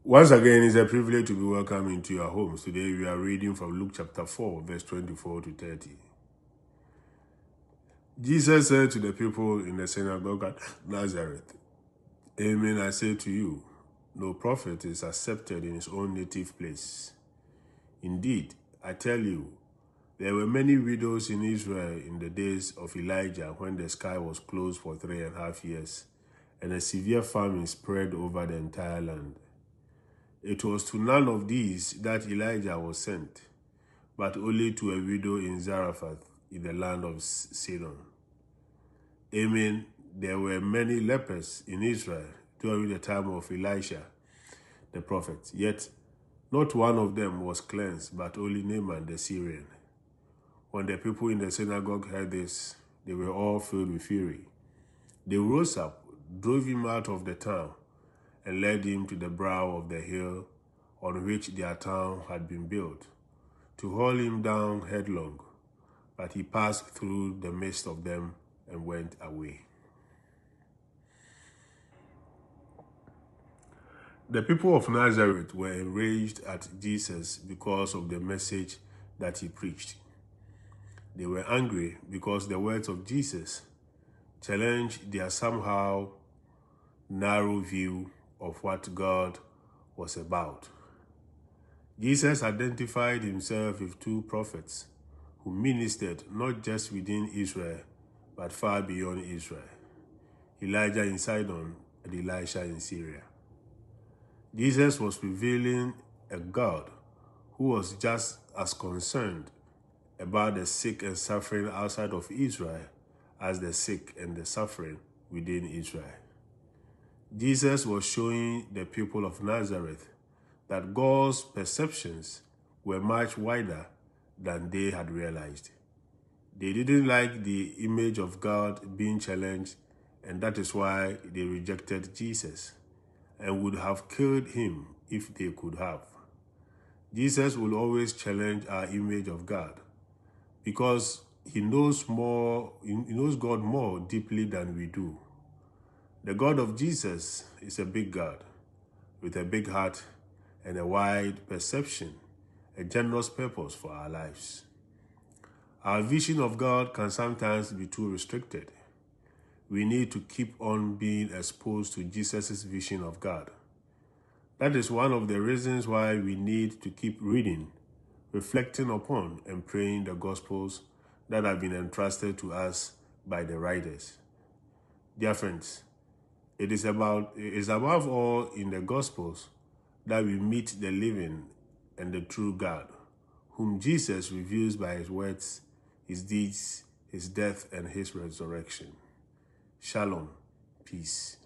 Once again, it's a privilege to be welcome into your homes. Today we are reading from Luke chapter 4, verse 24 to 30. Jesus said to the people in the synagogue at Nazareth, "Amen, I say to you, no prophet is accepted in his own native place. Indeed, I tell you, there were many widows in Israel in the days of Elijah when the sky was closed for 3.5 years, and a severe famine spread over the entire land. It was to none of these that Elijah was sent, but only to a widow in Zarephath in the land of Sidon. Amen, there were many lepers in Israel during the time of Elisha the prophet, yet not one of them was cleansed, but only Naaman the Syrian. When the people in the synagogue heard this, they were all filled with fury. They rose up, drove him out of the town, and led him to the brow of the hill on which their town had been built, to haul him down headlong. But he passed through the midst of them and went away." The people of Nazareth were enraged at Jesus because of the message that he preached. They were angry because the words of Jesus challenged their somehow narrow view of what God was about. Jesus identified himself with two prophets who ministered not just within Israel, but far beyond Israel: Elijah in Sidon and Elisha in Syria. Jesus was revealing a God who was just as concerned about the sick and suffering outside of Israel as the sick and the suffering within Israel. Jesus was showing the people of Nazareth that God's perceptions were much wider than they had realized. They didn't like the image of God being challenged, and that is why they rejected Jesus and would have killed him if they could have. Jesus will always challenge our image of God because he knows God more deeply than we do. The God of Jesus is a big God with a big heart and a wide perception, a generous purpose for our lives. Our vision of God can sometimes be too restricted. We need to keep on being exposed to Jesus' vision of God. That is one of the reasons why we need to keep reading, reflecting upon, and praying the Gospels that have been entrusted to us by the writers. Dear friends, it is above all in the Gospels that we meet the living and the true God, whom Jesus reveals by his words, his deeds, his death, and his resurrection. Shalom. Peace.